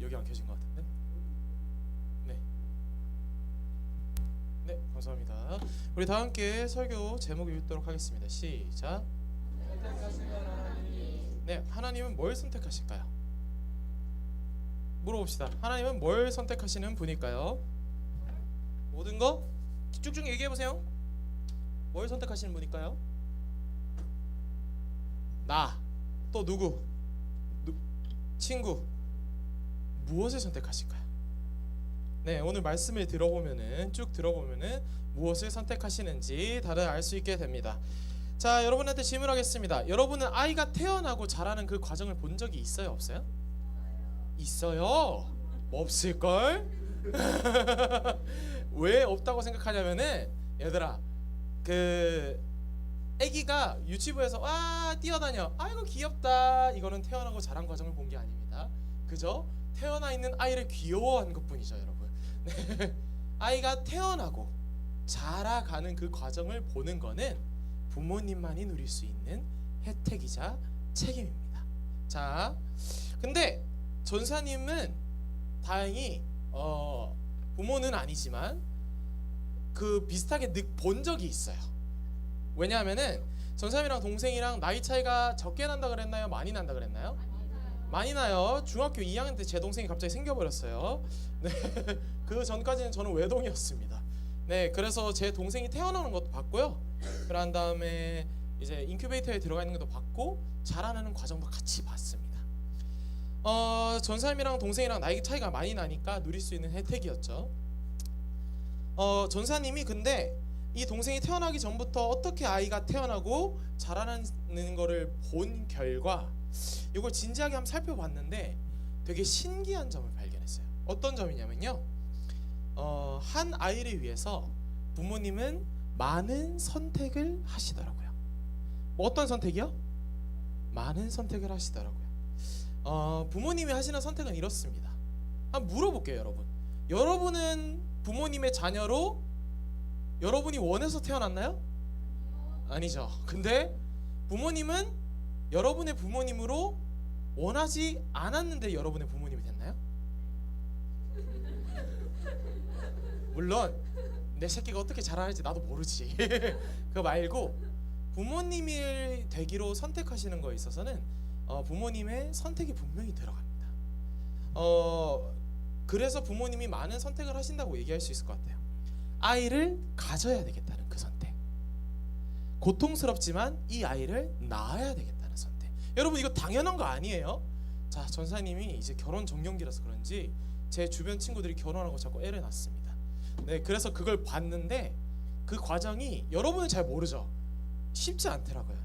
여기 안 켜진 것 같은데. 네, 네, 감사합니다. 우리 다 함께 설교 제목 읽도록 하겠습니다. 시작. 네, 하나님은 뭘 선택하실까요? 물어봅시다. 하나님은 뭘 선택하시는 분일까요? 모든 거 쭉쭉 얘기해 보세요. 뭘 선택하시는 분일까요? 나, 또 누구? 친구. 무엇을 선택하실까요? 네, 오늘 말씀을 들어보면은 쭉 들어보면은 무엇을 선택하시는지 다들 알 수 있게 됩니다. 자, 여러분한테 질문하겠습니다. 여러분은 아이가 태어나고 자라는 그 과정을 본 적이 있어요, 없어요? 있어요? 없을걸? 왜 없다고 생각하냐면은 얘들아, 그 아기가 유치부에서 와 뛰어다녀, 아이고 귀엽다, 이거는 태어나고 자란 과정을 본 게 아닙니다. 그저 태어나 있는 아이를 귀여워한 것뿐이죠, 여러분. 네. 아이가 태어나고 자라가는 그 과정을 보는 거는 부모님만이 누릴 수 있는 혜택이자 책임입니다. 자, 근데 전사님은 다행히 부모는 아니지만 그 비슷하게 본 적이 있어요. 왜냐하면은 전사님이랑 동생이랑 나이 차이가 적게 난다 그랬나요? 많이 난다 그랬나요? 많이 나요. 중학교 2학년 때 제 동생이 갑자기 생겨버렸어요. 네. 그 전까지는 저는 외동이었습니다. 네, 그래서 제 동생이 태어나는 것도 봤고요. 그런 다음에 이제 인큐베이터에 들어가 있는 것도 봤고 자라나는 과정도 같이 봤습니다. 전사님이랑 동생이랑 나이 차이가 많이 나니까 누릴 수 있는 혜택이었죠. 전사님이 근데 이 동생이 태어나기 전부터 어떻게 아이가 태어나고 자라나는 거를 본 결과 이걸 진지하게 한번 살펴봤는데 되게 신기한 점을 발견했어요. 어떤 점이냐면요, 한 아이를 위해서 부모님은 많은 선택을 하시더라고요. 뭐 어떤 선택이요? 많은 선택을 하시더라고요. 부모님이 하시는 선택은 이렇습니다. 한번 물어볼게요, 여러분. 여러분은 부모님의 자녀로 여러분이 원해서 태어났나요? 아니죠. 근데 부모님은 여러분의 부모님으로 원하지 않았는데 여러분의 부모님이 됐나요? 물론 내 새끼가 어떻게 자라는지 나도 모르지. 그거 말고 부모님이 되기로 선택하시는 거에 있어서는 부모님의 선택이 분명히 들어갑니다. 그래서 부모님이 많은 선택을 하신다고 얘기할 수 있을 것 같아요. 아이를 가져야 되겠다는 그 선택, 고통스럽지만 이 아이를 낳아야 되겠다는 선택. 여러분, 이거 당연한 거 아니에요? 자, 전사님이 이제 결혼 정년기라서 그런지 제 주변 친구들이 결혼하고 자꾸 애를 낳습니다. 네, 그래서 그걸 봤는데 그 과정이 여러분은 잘 모르죠. 쉽지 않더라고요.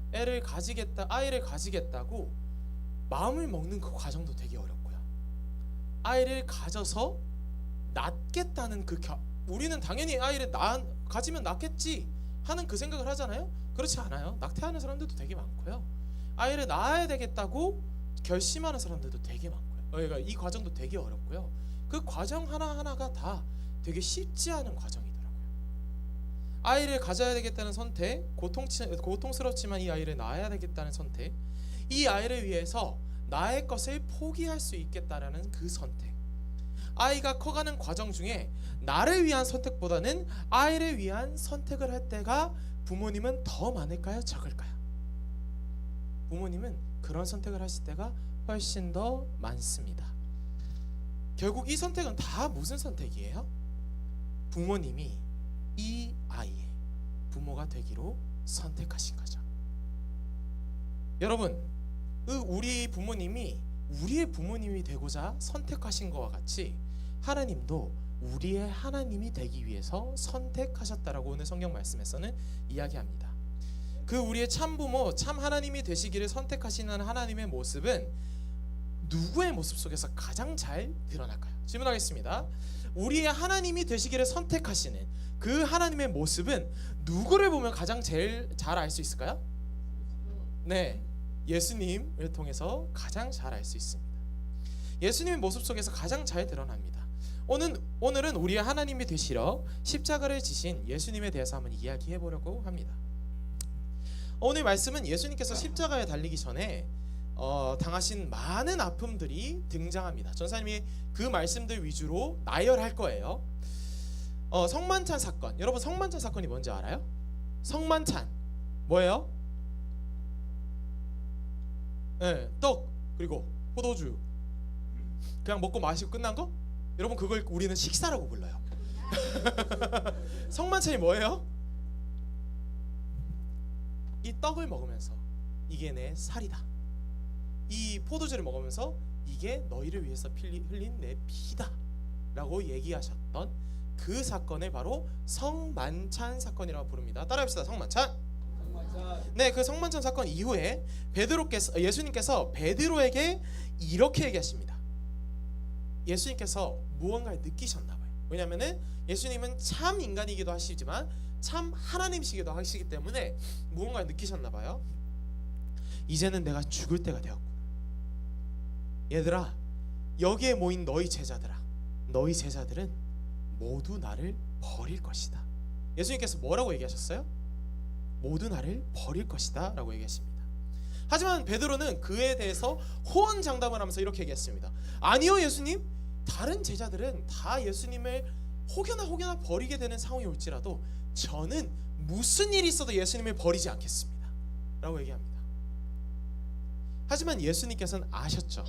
아이를 가지겠다고 마음을 먹는 그 과정도 되게 어렵고요. 아이를 가져서 낳겠다는 우리는 당연히 아이를 가지면 낳겠지 하는 그 생각을 하잖아요. 그렇지 않아요. 낙태하는 사람들도 되게 많고요. 아이를 낳아야 되겠다고 결심하는 사람들도 되게 많고요. 그러니까 이 과정도 되게 어렵고요. 그 과정 하나하나가 다 되게 쉽지 않은 과정이더라고요. 아이를 가져야 되겠다는 선택, 고통스럽지만 이 아이를 낳아야 되겠다는 선택, 이 아이를 위해서 나의 것을 포기할 수 있겠다라는 그 선택. 아이가 커가는 과정 중에 나를 위한 선택보다는 아이를 위한 선택을 할 때가 부모님은 더 많을까요? 적을까요? 부모님은 그런 선택을 하실 때가 훨씬 더 많습니다. 결국 이 선택은 다 무슨 선택이에요? 부모님이 이 아이의 부모가 되기로 선택하신 거죠. 여러분, 우리 부모님이 우리의 부모님이 되고자 선택하신 것과 같이 하나님도 우리의 하나님이 되기 위해서 선택하셨다라고 오늘 성경 말씀에서는 이야기합니다. 그 우리의 참 부모, 참 하나님이 되시기를 선택하시는 하나님의 모습은 누구의 모습 속에서 가장 잘 드러날까요? 질문하겠습니다. 우리의 하나님이 되시기를 선택하시는 그 하나님의 모습은 누구를 보면 가장 제일 잘 알 수 있을까요? 네, 예수님을 통해서 가장 잘 알 수 있습니다. 예수님의 모습 속에서 가장 잘 드러납니다. 오늘은 우리의 하나님이 되시러 십자가를 지신 예수님에 대해서 한번 이야기해 보려고 합니다. 오늘 말씀은 예수님께서 십자가에 달리기 전에 당하신 많은 아픔들이 등장합니다. 전사님이 그 말씀들 위주로 나열할 거예요. 성만찬 사건, 여러분 성만찬 사건이 뭔지 알아요? 성만찬 뭐예요? 네, 떡 그리고 포도주 그냥 먹고 마시고 끝난 거? 여러분 그걸 우리는 식사라고 불러요. 성만찬이 뭐예요? 이 떡을 먹으면서 이게 내 살이다, 이 포도주를 먹으면서 이게 너희를 위해서 흘린 내 피다 라고 얘기하셨던 그 사건을 바로 성만찬 사건이라고 부릅니다. 따라합시다. 성만찬. 네, 그 성만찬 사건 이후에 예수님께서 베드로에게 이렇게 얘기하십니다. 예수님께서 무언가를 느끼셨나 봐요. 왜냐하면은 예수님은 참 인간이기도 하시지만 참 하나님이시기도 하시기 때문에 무언가를 느끼셨나 봐요. 이제는 내가 죽을 때가 되었구나. 얘들아, 여기에 모인 너희 제자들아, 너희 제자들은 모두 나를 버릴 것이다. 예수님께서 뭐라고 얘기하셨어요? 모두 나를 버릴 것이다 라고 얘기하십니다. 하지만 베드로는 그에 대해서 호언장담을 하면서 이렇게 얘기했습니다. 아니요 예수님, 다른 제자들은 다 예수님을 혹여나 버리게 되는 상황이 올지라도 저는 무슨 일이 있어도 예수님을 버리지 않겠습니다 라고 얘기합니다. 하지만 예수님께서는 아셨죠.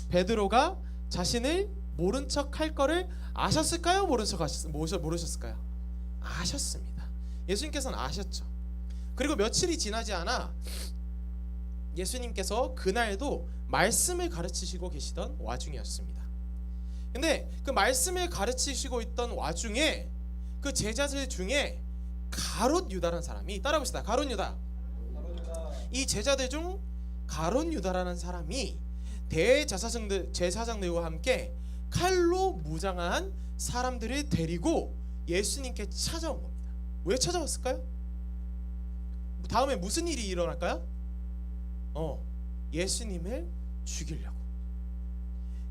베드로가 자신을 모른 척 할 거를 아셨을까요? 모르셨을까요? 아셨습니다. 예수님께서는 아셨죠. 그리고 며칠이 지나지 않아 예수님께서 그날도 말씀을 가르치시고 계시던 와중이었습니다. 근데 그 말씀을 가르치시고 있던 와중에 그 제자들 중에 가롯 유다라는 사람이, 따라봅시다. 가롯 유다. 이 제자들 중 가롯 유다라는 사람이 제사장들과 함께 칼로 무장한 사람들을 데리고 예수님께 찾아온 겁니다. 왜 찾아왔을까요? 다음에 무슨 일이 일어날까요? 예수님을 죽이려고.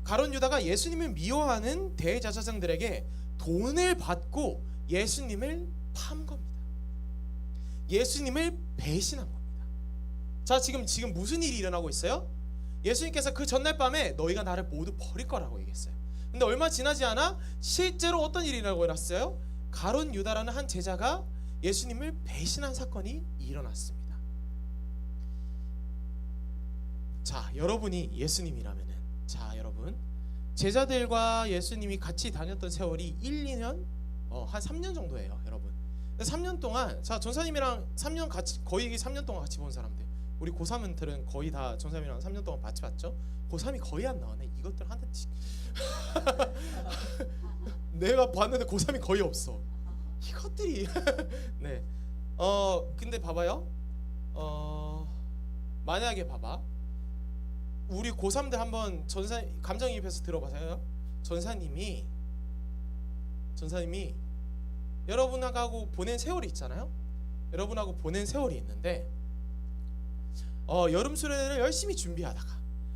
가롯 유다가 예수님을 미워하는 대제사장들에게 돈을 받고 예수님을 판 겁니다. 예수님을 배신한 겁니다. 자, 지금 무슨 일이 일어나고 있어요? 예수님께서 그 전날 밤에 너희가 나를 모두 버릴 거라고 얘기했어요. 근데 얼마 지나지 않아 실제로 어떤 일이 일어났어요? 가롯 유다라는 한 제자가 예수님을 배신한 사건이 일어났습니다. 자, 여러분이 예수님이라면은, 자, 여러분 제자들과 예수님이 같이 다녔던 세월이 1, 2년, 한 3년 정도예요, 여러분. 3년 동안, 자, 전사님이랑 3년 같이, 거의 3년 동안 같이 본 사람들, 우리 고3들은 거의 다 전사님이랑 3년 동안 같이 봤죠. 고3이 거의 안 나오네. 이것들 한 대씩. 내가 봤는데 고3이 거의 없어. 이것들이. 네. 근데 봐봐요. 만약에 봐봐. 우리 고3들 한번 감정이입해서 들어보세요. 전사님이 여러분하고 보낸 세월이 있잖아요. 여러분하고 보낸 세월이 있는데 여름 수련회를 열심히 준비하다가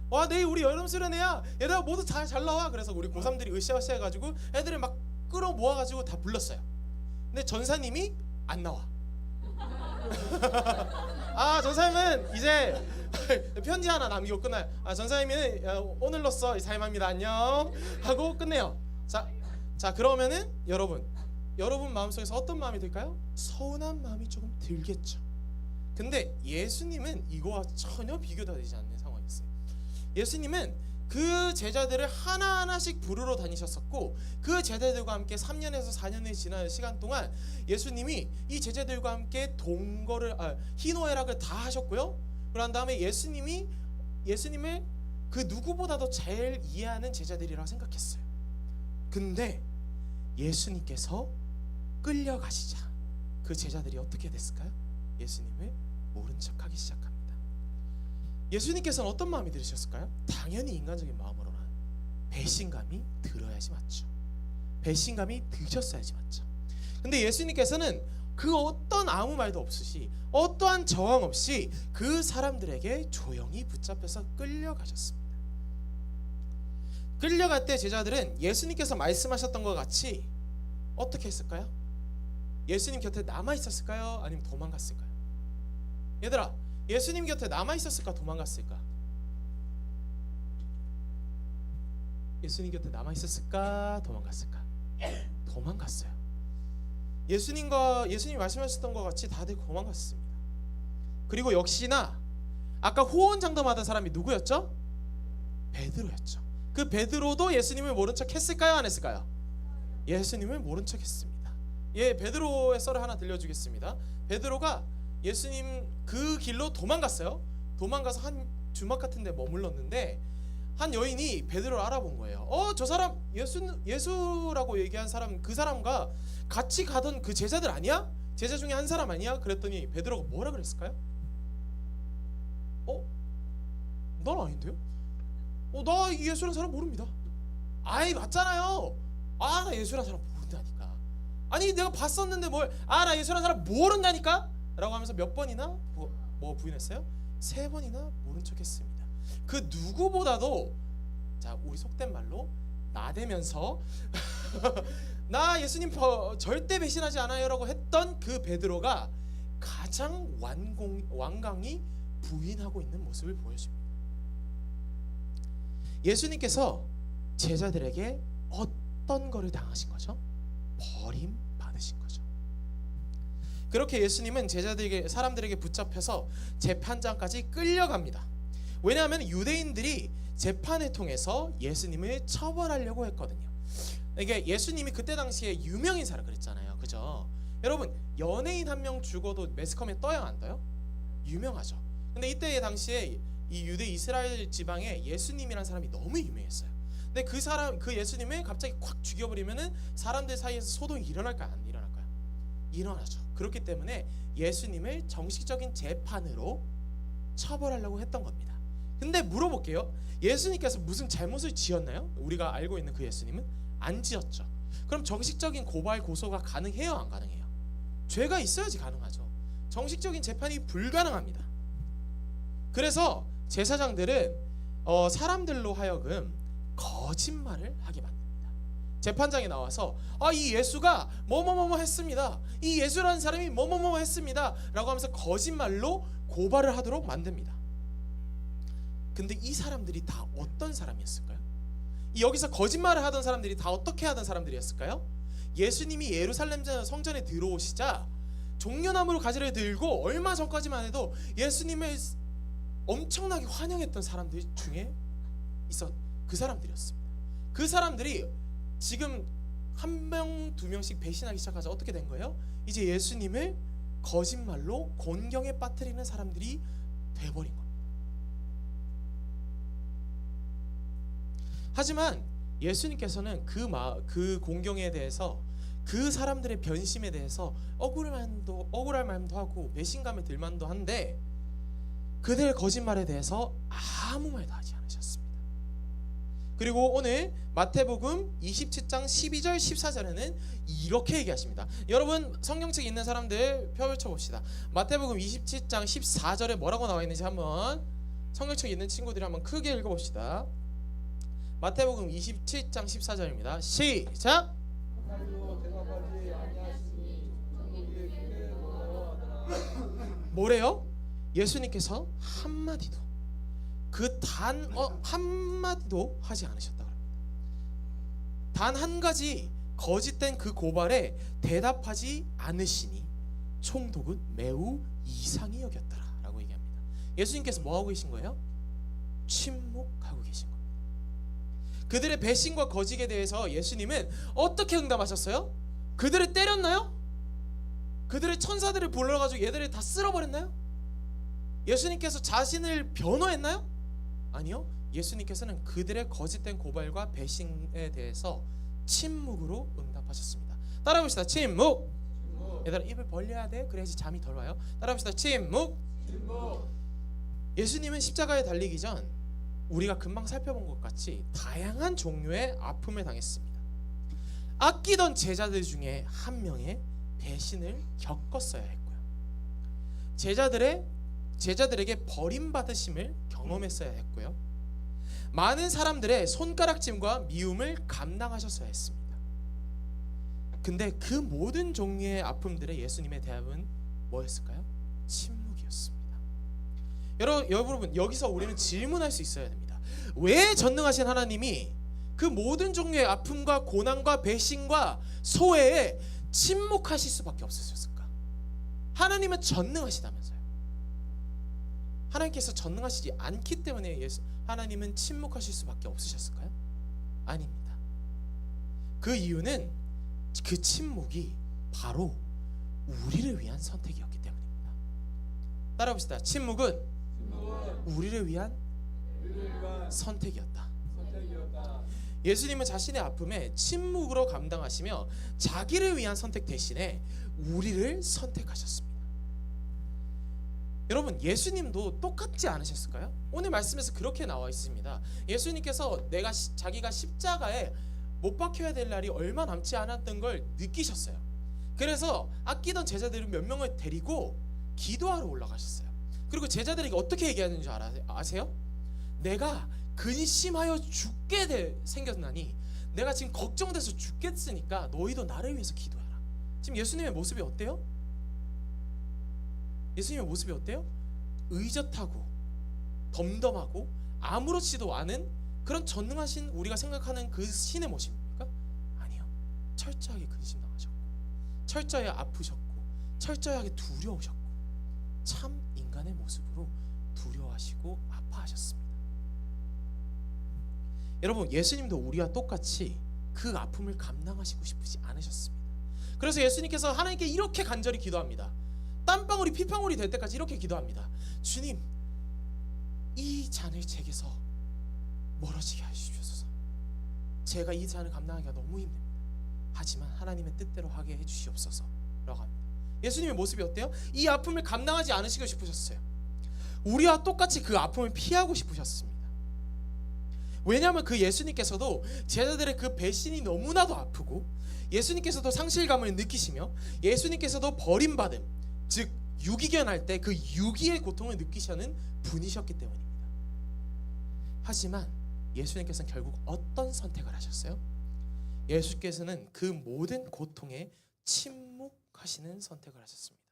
와, 내일 우리 여름 수련회야, 얘들아 모두 잘 나와. 그래서 우리 고3들이 으쌰으쌰 해가지고 애들을 막 끌어 모아가지고 다 불렀어요. 근데 전사님이 안 나와. 아, 전사님은 이제 편지 하나 남기고 끝나요. 아, 전사님은 오늘로써 이사임합니다, 안녕 하고 끝내요. 자 그러면은 여러분 마음속에서 어떤 마음이 들까요? 서운한 마음이 조금 들겠죠. 근데 예수님은 이거와 전혀 비교가 되지 않는 상황이었어요. 예수님은 그 제자들을 하나하나씩 부르러 다니셨었고, 그 제자들과 함께 3년에서 4년이 지난 시간 동안 예수님이 이 제자들과 함께 희노애락을 다 하셨고요. 그런 다음에 예수님을 그 누구보다도 제일 이해하는 제자들이라고 생각했어요. 근데 예수님께서 끌려가시자 그 제자들이 어떻게 됐을까요? 예수님을 모른 척하기 시작합니다. 예수님께서는 어떤 마음이 들으셨을까요? 당연히 인간적인 마음으로는 배신감이 들어야지 맞죠. 배신감이 드셨어야지 맞죠. 근데 예수님께서는 그 어떤 아무 말도 없으시, 어떠한 저항 없이 그 사람들에게 조용히 붙잡혀서 끌려가셨습니다. 끌려갈 때 제자들은 예수님께서 말씀하셨던 것 같이 어떻게 했을까요? 예수님 곁에 남아 있었을까요? 아니면 도망갔을까요? 얘들아, 예수님 곁에 남아 있었을까, 도망갔을까? 예수님 곁에 남아 있었을까? 도망갔을까? 도망갔어요. 예수님이 말씀하셨던 것 같이 다들 도망갔습니다. 그리고 역시나 아까 호언장담하던 사람이 누구였죠? 베드로였죠. 그 베드로도 예수님을 모른 척 했을까요? 안 했을까요? 예수님을 모른 척 했습니다. 예, 베드로의 썰을 하나 들려주겠습니다. 베드로가 예수님 그 길로 도망갔어요. 도망가서 한 주막 같은 데 머물렀는데 한 여인이 베드로를 알아본 거예요. 저 사람 예수라고 얘기한 사람, 그 사람과 같이 가던 그 제자들 아니야? 제자 중에 한 사람 아니야? 그랬더니 베드로가 뭐라 그랬을까요? 난 아닌데요? 나 예수라는 사람 모릅니다. 아이, 맞잖아요. 나 예수라는 사람 모른다니까. 아니, 내가 봤었는데 나 예수라는 사람 모른다니까? 라고 하면서 몇 번이나 부인했어요? 3번이나 모른 척 했습니다. 그 누구보다도, 자, 우리 속된 말로 나대면서 나 예수님 절대 배신하지 않아요 라고 했던 그 베드로가 가장 완강히 부인하고 있는 모습을 보여줍니다. 예수님께서 제자들에게 어떤 거를 당하신 거죠? 버림받으신 거죠. 그렇게 예수님은 사람들에게 붙잡혀서 재판장까지 끌려갑니다. 왜냐하면 유대인들이 재판을 통해서 예수님을 처벌하려고 했거든요. 이게 예수님이 그때 당시에 유명인사라 그랬잖아요. 그죠? 여러분, 연예인 한 명 죽어도 매스컴에 떠요, 안 떠요? 유명하죠. 근데 이때 당시에 이 유대 이스라엘 지방에 예수님이라는 사람이 너무 유명했어요. 근데 그 예수님을 갑자기 콱 죽여버리면은 사람들 사이에서 소동이 일어날까요? 안 일어날까요? 일어나죠. 그렇기 때문에 예수님을 정식적인 재판으로 처벌하려고 했던 겁니다. 근데 물어볼게요. 예수님께서 무슨 잘못을 지었나요? 우리가 알고 있는 그 예수님은 안 지었죠. 그럼 정식적인 고발 고소가 가능해요, 안 가능해요? 죄가 있어야지 가능하죠. 정식적인 재판이 불가능합니다. 그래서 제사장들은 사람들로 하여금 거짓말을 하게 만듭니다. 재판장에 나와서 이 예수가 뭐뭐뭐 했습니다. 이 예수라는 사람이 뭐뭐뭐 했습니다. 라고 하면서 거짓말로 고발을 하도록 만듭니다. 근데 이 사람들이 다 어떤 사람이었을까요? 여기서 거짓말을 하던 사람들이 다 어떻게 하던 사람들이었을까요? 예수님이 예루살렘 성전에 들어오시자 종려나무로 가지를 들고 얼마 전까지만 해도 예수님을 엄청나게 환영했던 사람들 중에 그 사람들이었습니다. 그 사람들이 지금 1명, 2명씩 배신하기 시작하자 어떻게 된 거예요? 이제 예수님을 거짓말로 곤경에 빠뜨리는 사람들이 돼버린 겁니다. 하지만 예수님께서는 그 공경에 대해서, 그 사람들의 변심에 대해서 억울할 마음도 하고 배신감에 들 만도 한데 그들의 거짓말에 대해서 아무 말도 하지 않으셨습니다. 그리고 오늘 마태복음 27장 12절 14절에는 이렇게 얘기하십니다. 여러분 성경책 있는 사람들 펼쳐봅시다. 마태복음 27장 14절에 뭐라고 나와 있는지 한번 성경책 있는 친구들이 한번 크게 읽어봅시다. 마태복음 27장 14절입니다. 시작! 뭐래요? 예수님께서 한마디도 한마디도 하지 않으셨다 그럽니다. 단 한 가지 거짓된 그 고발에 대답하지 않으시니 총독은 매우 이상히 여겼더라 라고 얘기합니다. 예수님께서 뭐 하고 계신 거예요? 침묵하고 계신 겁니다. 그들의 배신과 거짓에 대해서 예수님은 어떻게 응답하셨어요? 그들을 때렸나요? 그들의 천사들을 불러가지고 얘들을 다 쓸어버렸나요? 예수님께서 자신을 변호했나요? 아니요. 예수님께서는 그들의 거짓된 고발과 배신에 대해서 침묵으로 응답하셨습니다. 따라해봅시다. 침묵. 얘들아 입을 벌려야 돼. 그래야지 잠이 덜 와요. 따라해봅시다. 침묵. 예수님은 십자가에 달리기 전 우리가 금방 살펴본 것 같이 다양한 종류의 아픔을 당했습니다. 아끼던 제자들 중에 한 명의 배신을 겪었어야 했고요. 제자들에게 버림받으심을 경험했어야 했고요. 많은 사람들의 손가락짐과 미움을 감당하셨어야 했습니다. 근데 그 모든 종류의 아픔들의 예수님의 대답은 뭐였을까요? 침묵이었습니다. 여러분 여기서 우리는 질문할 수 있어야 됩니다. 왜 전능하신 하나님이 그 모든 종류의 아픔과 고난과 배신과 소외에 침묵하실 수밖에 없으셨을까? 하나님은 전능하시다면서요. 하나님께서 전능하시지 않기 때문에 하나님은 침묵하실 수밖에 없으셨을까요? 아닙니다. 그 이유는 그 침묵이 바로 우리를 위한 선택이었기 때문입니다. 따라봅시다. 침묵은 우리를 위한 선택이었다. 예수님은 자신의 아픔에 침묵으로 감당하시며 자기를 위한 선택 대신에 우리를 선택하셨습니다. 여러분, 예수님도 똑같지 않으셨을까요? 오늘 말씀에서 그렇게 나와 있습니다. 예수님께서 자기가 십자가에 못 박혀야 될 날이 얼마 남지 않았던 걸 느끼셨어요. 그래서 아끼던 제자들을 몇 명을 데리고 기도하러 올라가셨어요. 그리고 제자들에게 어떻게 얘기하는 줄 아세요? 내가 근심하여 죽게 생겼나니 내가 지금 걱정돼서 죽겠으니까 너희도 나를 위해서 기도해라. 지금 예수님의 모습이 어때요? 예수님의 모습이 어때요? 의젓하고 덤덤하고 아무렇지도 않은 그런 전능하신 우리가 생각하는 그 신의 모습입니까? 아니요. 철저하게 근심당하셨고, 철저하게 아프셨고, 철저하게 두려우셨고, 참 인간의 모습으로 두려워하시고 아파하셨습니다. 여러분, 예수님도 우리와 똑같이 그 아픔을 감당하시고 싶으지 않으셨습니다. 그래서 예수님께서 하나님께 이렇게 간절히 기도합니다. 땀방울이 피방울이 될 때까지 이렇게 기도합니다. 주님, 이 잔을 제게서 멀어지게 하시옵소서. 제가 이 잔을 감당하기가 너무 힘듭니다. 하지만 하나님의 뜻대로 하게 해주시옵소서 라고 합니다. 예수님의 모습이 어때요? 이 아픔을 감당하지 않으시고 싶으셨어요. 우리와 똑같이 그 아픔을 피하고 싶으셨습니다. 왜냐하면 그 예수님께서도 제자들의 그 배신이 너무나도 아프고, 예수님께서도 상실감을 느끼시며, 예수님께서도 버림받음, 즉 유기견할 때 그 유기의 고통을 느끼시는 분이셨기 때문입니다. 하지만 예수님께서는 결국 어떤 선택을 하셨어요? 예수께서는 그 모든 고통에 침묵하시는 선택을 하셨습니다.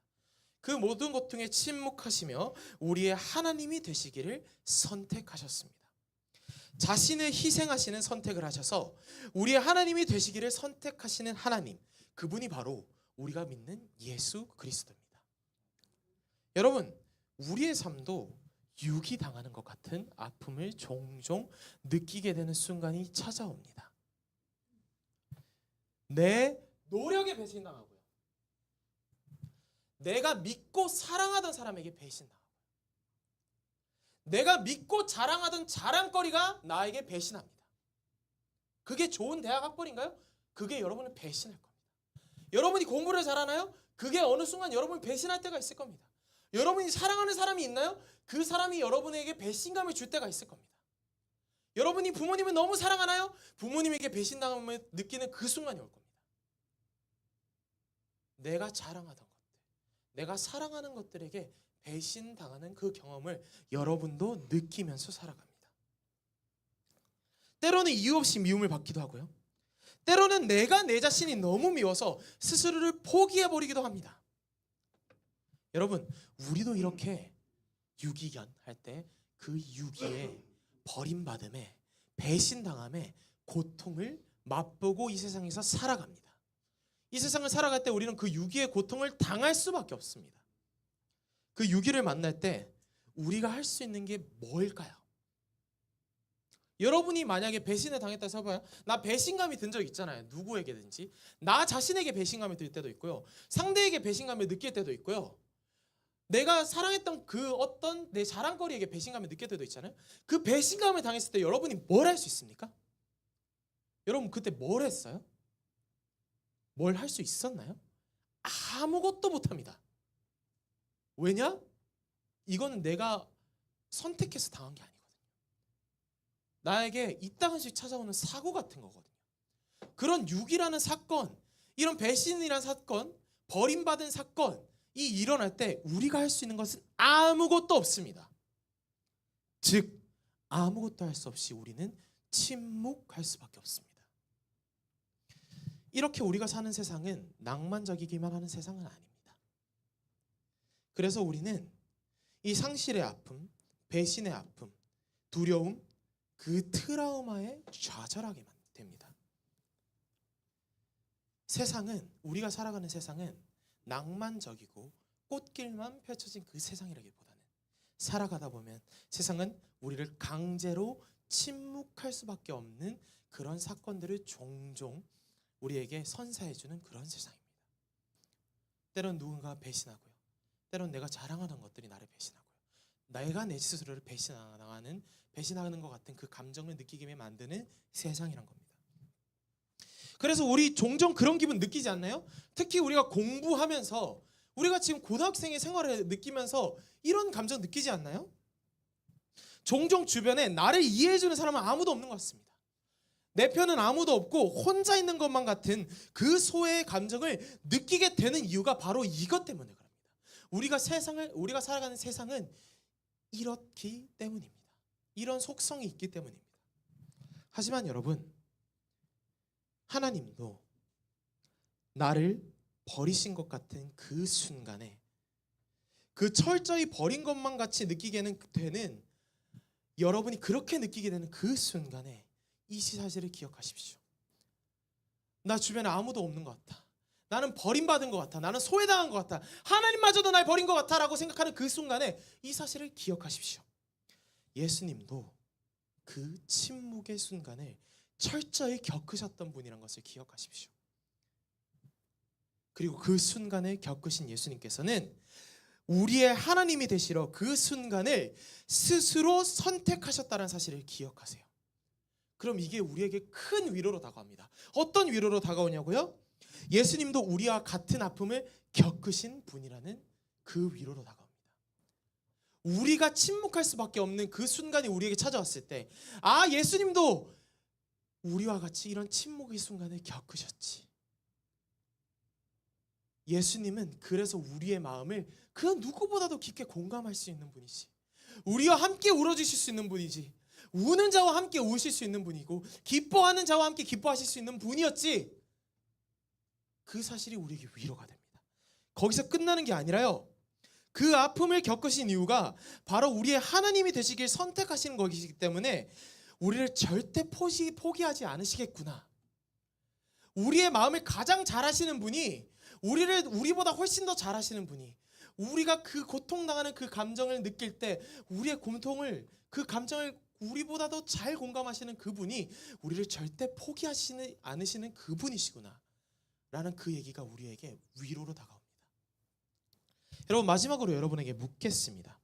그 모든 고통에 침묵하시며 우리의 하나님이 되시기를 선택하셨습니다. 자신을 희생하시는 선택을 하셔서 우리의 하나님이 되시기를 선택하시는 하나님, 그분이 바로 우리가 믿는 예수 그리스도입니다. 여러분, 우리의 삶도 유기당하는 것 같은 아픔을 종종 느끼게 되는 순간이 찾아옵니다. 내 노력에 배신당하고요, 내가 믿고 사랑하던 사람에게 배신당하고요, 내가 믿고 자랑하던 자랑거리가 나에게 배신합니다. 그게 좋은 대학 학벌인가요? 그게 여러분을 배신할 겁니다. 여러분이 공부를 잘하나요? 그게 어느 순간 여러분을 배신할 때가 있을 겁니다. 여러분이 사랑하는 사람이 있나요? 그 사람이 여러분에게 배신감을 줄 때가 있을 겁니다. 여러분이 부모님을 너무 사랑하나요? 부모님에게 배신당함을 느끼는 그 순간이 올 겁니다. 내가 자랑하던 것들, 내가 사랑하는 것들에게 배신당하는 그 경험을 여러분도 느끼면서 살아갑니다. 때로는 이유 없이 미움을 받기도 하고요, 때로는 내가 내 자신이 너무 미워서 스스로를 포기해버리기도 합니다. 여러분, 우리도 이렇게 유기견 할 때 그 유기의 버림받음에 배신당함에 고통을 맛보고 이 세상에서 살아갑니다. 이 세상을 살아갈 때 우리는 그 유기의 고통을 당할 수밖에 없습니다. 그 유기를 만날 때 우리가 할 수 있는 게 뭘까요? 여러분이 만약에 배신을 당했다 해봐요. 나 배신감이 든 적 있잖아요. 누구에게든지. 나 자신에게 배신감이 들 때도 있고요, 상대에게 배신감을 느낄 때도 있고요, 내가 사랑했던 그 어떤 내 자랑거리에게 배신감을 느낄 때도 있잖아요. 그 배신감을 당했을 때 여러분이 뭘 할 수 있습니까? 여러분 그때 뭘 했어요? 뭘 할 수 있었나요? 아무것도 못합니다. 왜냐? 이거는 내가 선택해서 당한 게 아니거든요. 나에게 이따금씩 찾아오는 사고 같은 거거든요. 그런 유기라는 사건, 이런 배신이라는 사건, 버림받은 사건, 이 일어날 때 우리가 할 수 있는 것은 아무것도 없습니다. 즉 아무것도 할 수 없이 우리는 침묵할 수밖에 없습니다. 이렇게 우리가 사는 세상은 낭만적이기만 하는 세상은 아닙니다. 그래서 우리는 이 상실의 아픔, 배신의 아픔, 두려움, 그 트라우마에 좌절하게 만듭니다. 됩니다. 세상은, 우리가 살아가는 세상은 낭만적이고 꽃길만 펼쳐진 그 세상이라기보다는 살아가다 보면 세상은 우리를 강제로 침묵할 수밖에 없는 그런 사건들을 종종 우리에게 선사해주는 그런 세상입니다. 때론 누군가가 배신하고요, 때론 내가 자랑하는 것들이 나를 배신하고요, 내가 내 스스로를 배신하는 것 같은 그 감정을 느끼게 만드는 세상이란 겁니다. 그래서 우리 종종 그런 기분 느끼지 않나요? 특히 우리가 공부하면서, 우리가 지금 고등학생의 생활을 느끼면서 이런 감정 느끼지 않나요? 종종 주변에 나를 이해해주는 사람은 아무도 없는 것 같습니다. 내 편은 아무도 없고 혼자 있는 것만 같은 그 소외의 감정을 느끼게 되는 이유가 바로 이것 때문에 그럽니다. 우리가 살아가는 세상은 이렇기 때문입니다. 이런 속성이 있기 때문입니다. 하지만 여러분, 하나님도 나를 버리신 것 같은 그 순간에, 그 철저히 버린 것만 같이 느끼게 되는, 여러분이 그렇게 느끼게 되는 그 순간에 이 사실을 기억하십시오. 나 주변에 아무도 없는 것 같아, 나는 버림받은 것 같아, 나는 소외당한 것 같아, 하나님마저도 날 버린 것 같아 라고 생각하는 그 순간에 이 사실을 기억하십시오. 예수님도 그 침묵의 순간을 철저히 겪으셨던 분이란 것을 기억하십시오. 그리고 그 순간을 겪으신 예수님께서는 우리의 하나님이 되시러 그 순간을 스스로 선택하셨다는 사실을 기억하세요. 그럼 이게 우리에게 큰 위로로 다가옵니다. 어떤 위로로 다가오냐고요? 예수님도 우리와 같은 아픔을 겪으신 분이라는 그 위로로 다가옵니다. 우리가 침묵할 수밖에 없는 그 순간이 우리에게 찾아왔을 때, 아, 예수님도 우리와 같이 이런 침묵의 순간을 겪으셨지. 예수님은 그래서 우리의 마음을 그 누구보다도 깊게 공감할 수 있는 분이지, 우리와 함께 울어주실 수 있는 분이지, 우는 자와 함께 우실 수 있는 분이고 기뻐하는 자와 함께 기뻐하실 수 있는 분이었지. 그 사실이 우리에게 위로가 됩니다. 거기서 끝나는 게 아니라요, 그 아픔을 겪으신 이유가 바로 우리의 하나님이 되시길 선택하시는 것이기 때문에 우리를 절대 포기하지 않으시겠구나. 우리의 마음을 가장 잘 아시는 분이, 우리보다 훨씬 더 잘 아시는 분이, 우리가 그 고통당하는 그 감정을 느낄 때 우리의 고통을, 그 감정을 우리보다도 잘 공감하시는 그분이 우리를 절대 포기하시지 않으시는 그분이시구나 라는 그 얘기가 우리에게 위로로 다가옵니다. 여러분, 마지막으로 여러분에게 묻겠습니다.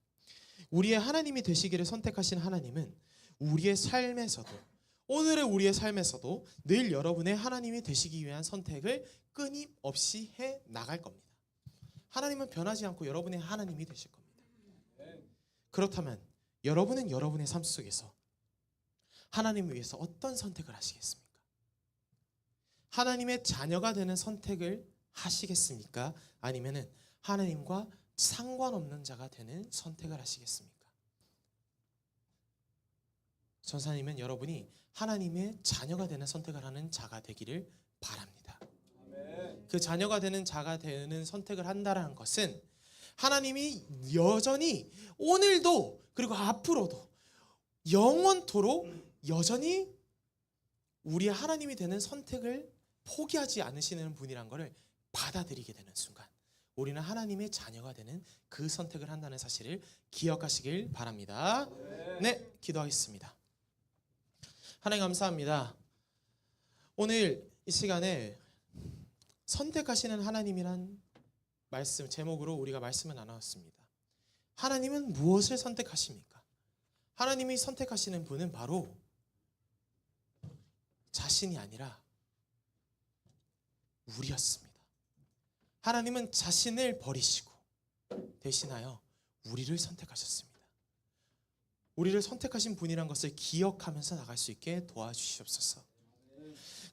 우리의 하나님이 되시기를 선택하신 하나님은 우리의 삶에서도, 오늘의 우리의 삶에서도 늘 여러분의 하나님이 되시기 위한 선택을 끊임없이 해 나갈 겁니다. 하나님은 변하지 않고 여러분의 하나님이 되실 겁니다. 그렇다면 여러분은 여러분의 삶 속에서 하나님을 위해서 어떤 선택을 하시겠습니까? 하나님의 자녀가 되는 선택을 하시겠습니까? 아니면은 하나님과 상관없는 자가 되는 선택을 하시겠습니까? 전사님은 여러분이 하나님의 자녀가 되는 선택을 하는 자가 되기를 바랍니다. 그 자녀가 되는 자가 되는 선택을 한다는 것은 하나님이 여전히 오늘도 그리고 앞으로도 영원토록 여전히 우리의 하나님이 되는 선택을 포기하지 않으시는 분이란 것을 받아들이게 되는 순간 우리는 하나님의 자녀가 되는 그 선택을 한다는 사실을 기억하시길 바랍니다. 네, 기도하겠습니다. 하나님 감사합니다. 오늘 이 시간에 선택하시는 하나님이란 말씀 제목으로 우리가 말씀을 나눴습니다. 하나님은 무엇을 선택하십니까? 하나님이 선택하시는 분은 바로 자신이 아니라 우리였습니다. 하나님은 자신을 버리시고 대신하여 우리를 선택하셨습니다. 우리를 선택하신 분이란 것을 기억하면서 나갈 수 있게 도와주시옵소서.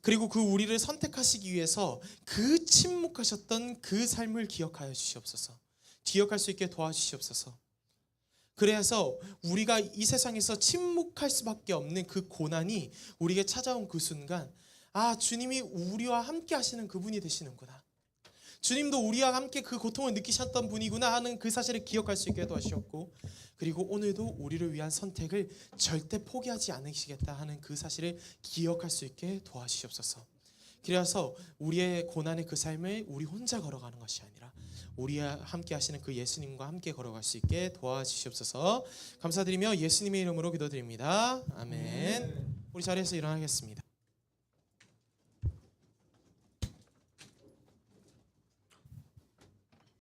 그리고 그 우리를 선택하시기 위해서 그 침묵하셨던 그 삶을 기억하여 주시옵소서. 기억할 수 있게 도와주시옵소서. 그래서 우리가 이 세상에서 침묵할 수밖에 없는 그 고난이 우리에게 찾아온 그 순간, 아, 주님이 우리와 함께 하시는 그분이 되시는구나. 주님도 우리와 함께 그 고통을 느끼셨던 분이구나 하는 그 사실을 기억할 수 있게 도와주셨고, 그리고 오늘도 우리를 위한 선택을 절대 포기하지 않으시겠다 하는 그 사실을 기억할 수 있게 도와주시옵소서. 그래서 우리의 고난의 그 삶을 우리 혼자 걸어가는 것이 아니라 우리와 함께 하시는 그 예수님과 함께 걸어갈 수 있게 도와주시옵소서. 감사드리며 예수님의 이름으로 기도드립니다. 아멘. 우리 자리에서 일어나겠습니다.